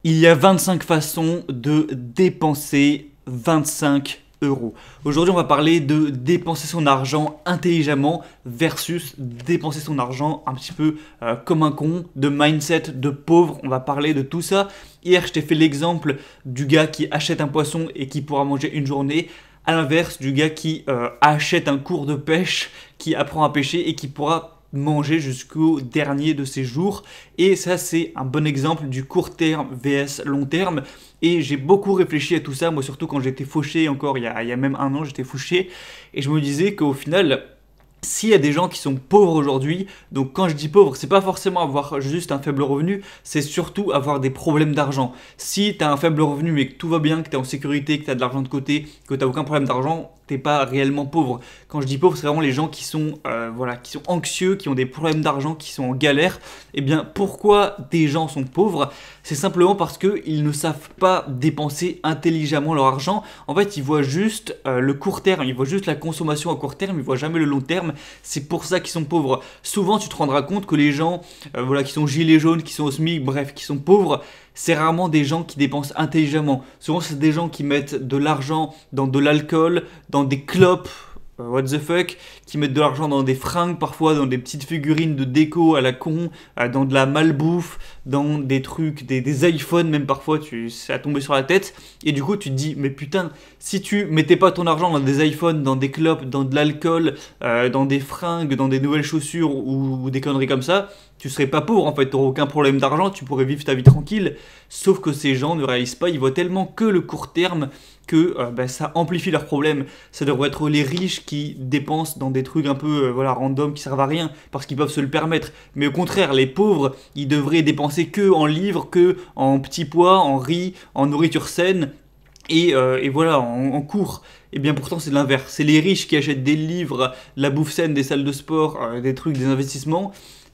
Il y a 25 façons de dépenser 25 euros. Aujourd'hui, on va parler de dépenser son argent intelligemment versus dépenser son argent un petit peu comme un con, de mindset de pauvre. On va parler de tout ça. Hier, je t'ai fait l'exemple du gars qui achète un poisson et qui pourra manger une journée. À l'inverse, du gars qui achète un cours de pêche, qui apprend à pêcher et qui pourra manger jusqu'au dernier de ses jours. Et ça, c'est un bon exemple du court terme vs long terme. Et j'ai beaucoup réfléchi à tout ça, moi surtout quand j'étais fauché encore, il y a même un an, j'étais fauché. Et je me disais qu'au final, s'il y a des gens qui sont pauvres aujourd'hui, donc quand je dis pauvre, c'est pas forcément avoir juste un faible revenu, c'est surtout avoir des problèmes d'argent. Si tu as un faible revenu mais que tout va bien, que tu es en sécurité, que tu as de l'argent de côté, que tu n'as aucun problème d'argent, t'es pas réellement pauvre. Quand je dis pauvre, c'est vraiment les gens qui sont, qui sont anxieux, qui ont des problèmes d'argent, qui sont en galère. Eh bien, pourquoi des gens sont pauvres? C'est simplement parce qu'ils ne savent pas dépenser intelligemment leur argent. En fait, ils voient juste le court terme, ils voient juste la consommation à court terme, ils voient jamais le long terme. C'est pour ça qu'ils sont pauvres. Souvent, tu te rendras compte que les gens qui sont gilets jaunes, qui sont au SMIC, bref, qui sont pauvres, c'est rarement des gens qui dépensent intelligemment. Souvent, c'est des gens qui mettent de l'argent dans de l'alcool, dans des clopes, what the fuck, qui mettent de l'argent dans des fringues, parfois dans des petites figurines de déco à la con, dans de la malbouffe, dans des trucs, des iPhones, même parfois, ça a tombé sur la tête. Et du coup, tu te dis, mais putain, si tu mettais pas ton argent dans des iPhones, dans des clopes, dans de l'alcool, dans des fringues, dans des nouvelles chaussures ou des conneries comme ça, tu serais pas pauvre en fait, tu n'aurais aucun problème d'argent, tu pourrais vivre ta vie tranquille. Sauf que ces gens ne réalisent pas, ils voient tellement que le court terme que ça amplifie leurs problèmes. Ça devrait être les riches qui dépensent dans des trucs un peu random qui servent à rien parce qu'ils peuvent se le permettre. Mais au contraire, les pauvres, ils devraient dépenser que en livres, que en petits pois, en riz, en nourriture saine et en cours. Et bien pourtant c'est l'inverse. C'est les riches qui achètent des livres, la bouffe saine, des salles de sport, des trucs, des investissements.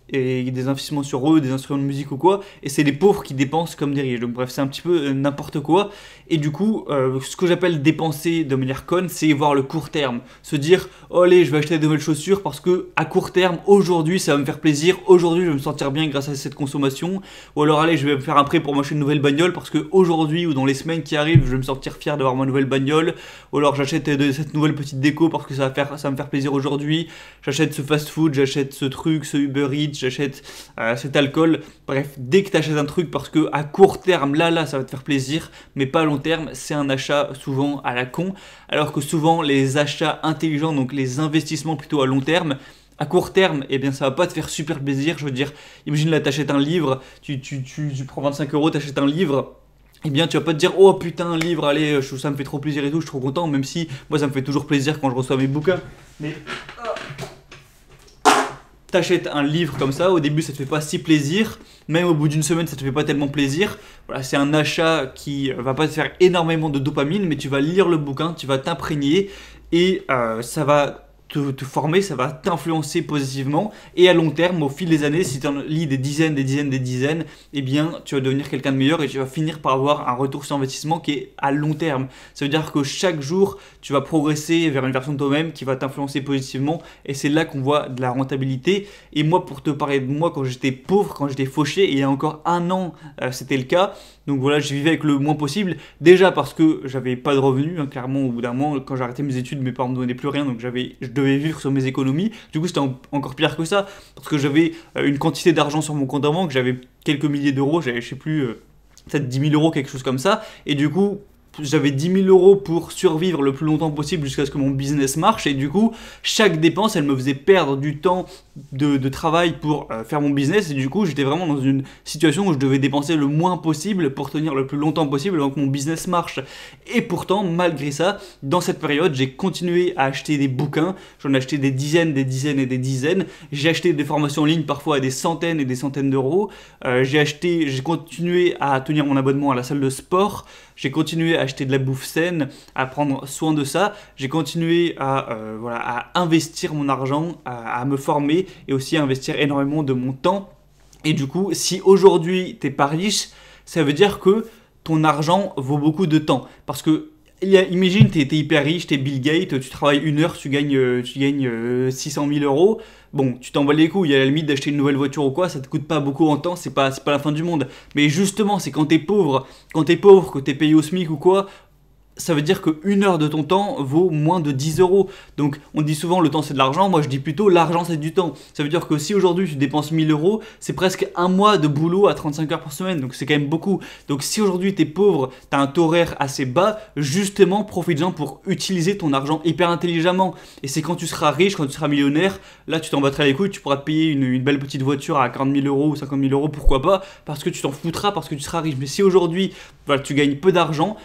Et des investissements sur eux, des instruments de musique ou quoi, et c'est les pauvres qui dépensent comme des riches. Donc bref, c'est un petit peu n'importe quoi. Et du coup, ce que j'appelle dépenser de manière conne, c'est voir le court terme. Se dire, oh allez, je vais acheter de nouvelles chaussures parce que à court terme, aujourd'hui, ça va me faire plaisir, aujourd'hui, je vais me sentir bien grâce à cette consommation. Ou alors, allez, je vais me faire un prêt pour m'acheter une nouvelle bagnole parce que aujourd'hui ou dans les semaines qui arrivent, je vais me sentir fier d'avoir ma nouvelle bagnole. Ou alors, j'achète cette nouvelle petite déco parce que ça va me faire plaisir aujourd'hui. J'achète ce fast food, j'achète ce truc, ce Uber Eats, j'achète cet alcool. Bref, dès que tu achètes un truc parce que à court terme, là, ça va te faire plaisir, mais pas à long terme, c'est un achat souvent à la con. Alors que souvent, les achats intelligents, donc les investissements plutôt à long terme, à court terme, eh bien ça va pas te faire super plaisir. Je veux dire, imagine là, t'achètes un livre, tu prends 25 euros, t'achètes un livre. Eh bien, tu vas pas te dire, oh putain, un livre, allez, ça me fait trop plaisir et tout, je suis trop content, même si moi ça me fait toujours plaisir quand je reçois mes bouquins. Mais t'achètes un livre comme ça, au début ça te fait pas si plaisir, même au bout d'une semaine ça te fait pas tellement plaisir. Voilà, c'est un achat qui va pas te faire énormément de dopamine, mais tu vas lire le bouquin, tu vas t'imprégner et ça va te former, ça va t'influencer positivement. Et à long terme, au fil des années, si tu en lis des dizaines, eh bien tu vas devenir quelqu'un de meilleur et tu vas finir par avoir un retour sur investissement qui est à long terme. Ça veut dire que chaque jour, tu vas progresser vers une version de toi-même qui va t'influencer positivement et c'est là qu'on voit de la rentabilité. Et moi, pour te parler de moi, quand j'étais pauvre, quand j'étais fauché, et il y a encore un an, c'était le cas. Donc voilà, je vivais avec le moins possible. Déjà parce que j'avais pas de revenus, hein, clairement, au bout d'un moment, quand j'ai arrêté mes études, mes parents me donnaient plus rien, donc je devais vivre sur mes économies. Du coup, c'était encore pire que ça, parce que j'avais une quantité d'argent sur mon compte en banque, j'avais quelques milliers d'euros, j'avais, je sais plus, peut-être 10 000 euros, quelque chose comme ça. Et du coup, j'avais 10 000 euros pour survivre le plus longtemps possible jusqu'à ce que mon business marche. Et du coup, chaque dépense, elle me faisait perdre du temps de travail pour faire mon business. Et du coup, j'étais vraiment dans une situation où je devais dépenser le moins possible pour tenir le plus longtemps possible avant que mon business marche. Et pourtant, malgré ça, dans cette période, j'ai continué à acheter des bouquins. J'en ai acheté des dizaines et des dizaines. J'ai acheté des formations en ligne parfois à des centaines et des centaines d'euros. J'ai continué à tenir mon abonnement à la salle de sport. J'ai continué à acheter de la bouffe saine, à prendre soin de ça. J'ai continué à investir mon argent, à me former et aussi à investir énormément de mon temps. Et du coup, si aujourd'hui t'es pas riche, ça veut dire que ton argent vaut beaucoup de temps. Parce que Imagine, t'es hyper riche, t'es Bill Gates, tu travailles 1 heure, tu gagnes 600 000 euros. Bon, tu t'en bats les couilles, à la limite d'acheter une nouvelle voiture ou quoi, ça te coûte pas beaucoup en temps, c'est pas la fin du monde. Mais justement, c'est quand t'es pauvre, que t'es payé au SMIC ou quoi, ça veut dire que 1 heure de ton temps vaut moins de 10 euros. Donc on dit souvent le temps c'est de l'argent, moi je dis plutôt l'argent c'est du temps. Ça veut dire que si aujourd'hui tu dépenses 1000 euros, c'est presque un mois de boulot à 35 heures par semaine, donc c'est quand même beaucoup. Donc si aujourd'hui tu es pauvre, tu as un taux horaire assez bas, justement profites-en pour utiliser ton argent hyper intelligemment. Et c'est quand tu seras riche, quand tu seras millionnaire, là tu t'en battras les couilles, tu pourras te payer une belle petite voiture à 40 000 euros ou 50 000 euros, pourquoi pas, parce que tu t'en foutras, parce que tu seras riche. Mais si aujourd'hui voilà, tu gagnes peu d'argent,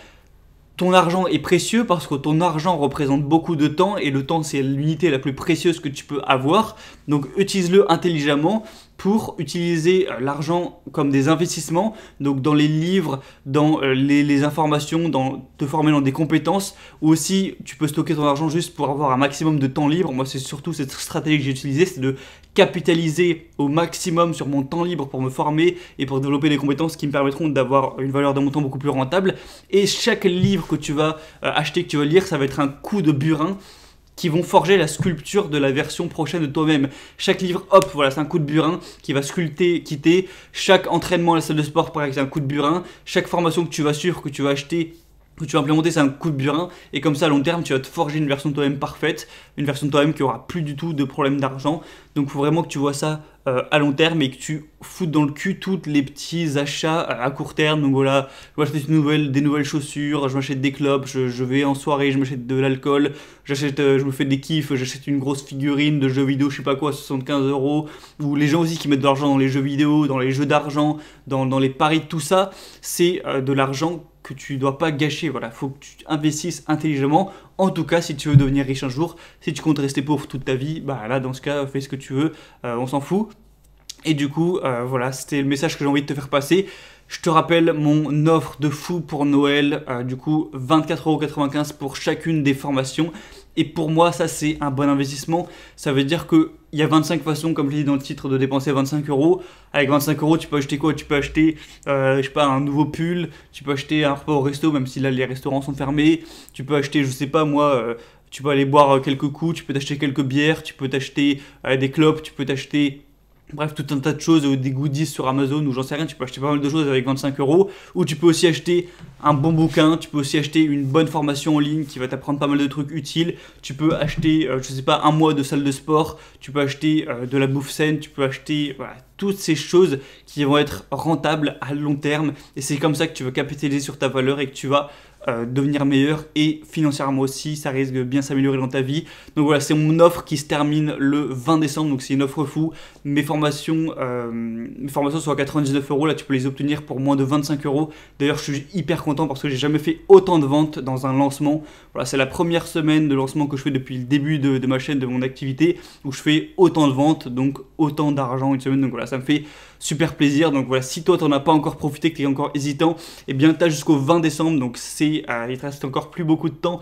ton argent est précieux parce que ton argent représente beaucoup de temps et le temps c'est l'unité la plus précieuse que tu peux avoir. Donc utilise-le intelligemment pour utiliser l'argent comme des investissements, donc dans les livres, dans les informations, dans te former dans des compétences, ou aussi tu peux stocker ton argent juste pour avoir un maximum de temps libre. Moi c'est surtout cette stratégie que j'ai utilisée, c'est de capitaliser au maximum sur mon temps libre pour me former et pour développer des compétences qui me permettront d'avoir une valeur de mon temps beaucoup plus rentable. Et chaque livre que tu vas acheter, que tu vas lire, ça va être un coup de burin qui vont forger la sculpture de la version prochaine de toi-même. Chaque livre, hop, voilà, c'est un coup de burin qui va sculpter, quitter. Chaque entraînement à la salle de sport, pareil, c'est un coup de burin. Chaque formation que tu vas suivre, que tu vas acheter, que tu vas implémenter, c'est un coup de burin. Et comme ça, à long terme, tu vas te forger une version de toi-même parfaite, une version de toi-même qui aura plus du tout de problème d'argent. Donc, il faut vraiment que tu vois ça à long terme et que tu foutes dans le cul tous les petits achats à court terme. Donc voilà, je m'achète des nouvelles chaussures, je m'achète des clopes, je vais en soirée, je m'achète de l'alcool, je me fais des kiffs, j'achète une grosse figurine de jeux vidéo, je sais pas quoi, 75 euros. Ou les gens aussi qui mettent de l'argent dans les jeux vidéo, dans les jeux d'argent, dans les paris, tout ça, c'est de l'argent que tu dois pas gâcher. Voilà, faut que tu investisses intelligemment. En tout cas, si tu veux devenir riche un jour, si tu comptes rester pauvre toute ta vie, bah là, dans ce cas, fais ce que tu veux, on s'en fout. Et du coup, voilà, c'était le message que j'ai envie de te faire passer. Je te rappelle mon offre de fou pour Noël, du coup 24,95 € pour chacune des formations. Et pour moi, ça c'est un bon investissement. Ça veut dire qu'il y a 25 façons, comme je l'ai dit dans le titre, de dépenser 25 euros. Avec 25 euros, tu peux acheter quoi? Tu peux acheter, je sais pas, un nouveau pull. Tu peux acheter un repas au resto, même si là les restaurants sont fermés. Tu peux acheter, je sais pas moi, tu peux aller boire quelques coups. Tu peux t'acheter quelques bières. Tu peux t'acheter des clopes. Tu peux t'acheter... Bref, tout un tas de choses, des goodies sur Amazon ou j'en sais rien, tu peux acheter pas mal de choses avec 25 euros. Ou tu peux aussi acheter un bon bouquin, tu peux aussi acheter une bonne formation en ligne qui va t'apprendre pas mal de trucs utiles. Tu peux acheter, je sais pas, un mois de salle de sport, tu peux acheter de la bouffe saine, tu peux acheter voilà, toutes ces choses qui vont être rentables à long terme. Et c'est comme ça que tu vas capitaliser sur ta valeur et que tu vas devenir meilleur et financièrement aussi, ça risque de bien s'améliorer dans ta vie. Donc voilà, c'est mon offre qui se termine le 20 décembre, donc c'est une offre fou. Mes formations sont à 99 €, là tu peux les obtenir pour moins de 25 €. D'ailleurs, je suis hyper content parce que j'ai jamais fait autant de ventes dans un lancement. Voilà, c'est la première semaine de lancement que je fais depuis le début de ma chaîne, de mon activité, où je fais autant de ventes, donc autant d'argent une semaine. Donc voilà, ça me fait super plaisir. Donc voilà, si toi t'en as pas encore profité, que tu es encore hésitant, eh bien tu as jusqu'au 20 décembre, donc il te reste encore plus beaucoup de temps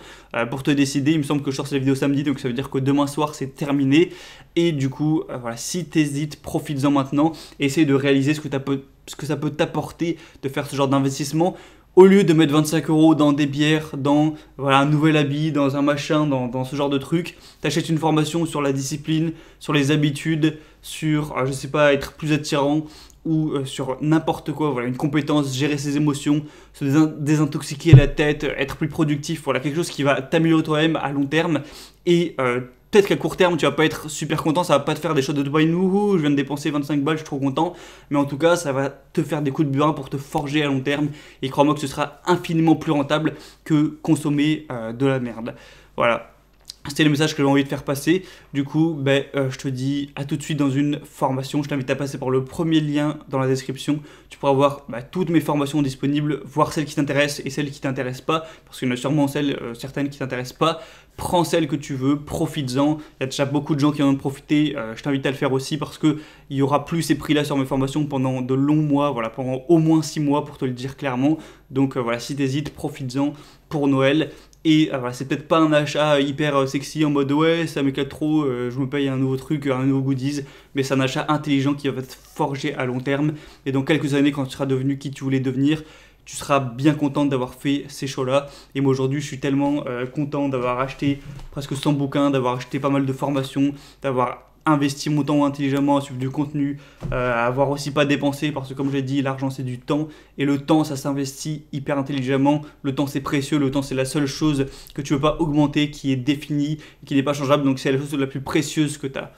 pour te décider. Il me semble que je sors cette vidéo samedi, donc ça veut dire que demain soir c'est terminé. Et du coup, voilà, si tu hésites, profites-en maintenant. Essaye de réaliser ce que ça peut t'apporter de faire ce genre d'investissement. Au lieu de mettre 25 € dans des bières, dans voilà, un nouvel habit, dans un machin, dans ce genre de truc, t'achètes une formation sur la discipline, sur les habitudes, sur, je sais pas, être plus attirant ou sur n'importe quoi, voilà, une compétence, gérer ses émotions, se désintoxiquer la tête, être plus productif, voilà, quelque chose qui va t'améliorer toi-même à long terme et peut-être qu'à court terme, tu vas pas être super content, ça va pas te faire des choses de dopamine, ouhou, je viens de dépenser 25 balles, je suis trop content. Mais en tout cas, ça va te faire des coups de burin pour te forger à long terme. Et crois-moi que ce sera infiniment plus rentable que consommer de la merde. Voilà. C'était le message que j'ai envie de faire passer. Du coup, je te dis à tout de suite dans une formation. Je t'invite à passer par le premier lien dans la description. Tu pourras voir toutes mes formations disponibles, voir celles qui t'intéressent et celles qui ne t'intéressent pas. Parce qu'il y en a sûrement certaines qui ne t'intéressent pas. Prends celle que tu veux, profites-en. Il y a déjà beaucoup de gens qui en ont profité. Je t'invite à le faire aussi parce qu'il n'y aura plus ces prix-là sur mes formations pendant de longs mois, voilà, pendant au moins 6 mois pour te le dire clairement. Donc voilà, si tu hésites, profites-en pour Noël. Et voilà, c'est peut-être pas un achat hyper sexy en mode ouais, ça m'éclate trop, je me paye un nouveau truc, un nouveau goodies, mais c'est un achat intelligent qui va te forger à long terme. Et dans quelques années, quand tu seras devenu qui tu voulais devenir, tu seras bien contente d'avoir fait ces choix-là. Et moi aujourd'hui, je suis tellement content d'avoir acheté presque 100 bouquins, d'avoir acheté pas mal de formations, d'avoir investi mon temps intelligemment à suivre du contenu, à avoir aussi pas dépensé, parce que comme j'ai dit, l'argent c'est du temps, et le temps ça s'investit hyper intelligemment. Le temps c'est précieux, le temps c'est la seule chose que tu ne peux pas augmenter, qui est définie, qui n'est pas changeable, donc c'est la chose la plus précieuse que tu as.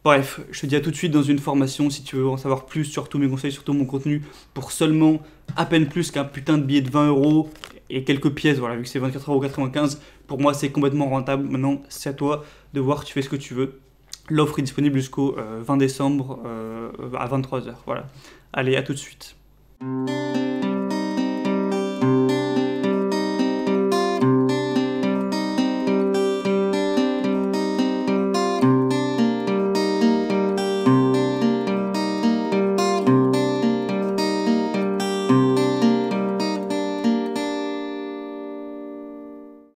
Bref, je te dis à tout de suite dans une formation si tu veux en savoir plus sur tous mes conseils, sur tout mon contenu, pour seulement à peine plus qu'un putain de billet de 20 euros et quelques pièces, voilà, vu que c'est 24,95 €, pour moi c'est complètement rentable. Maintenant, c'est à toi de voir, tu fais ce que tu veux. L'offre est disponible jusqu'au 20 décembre à 23 h. Voilà. Allez, à tout de suite.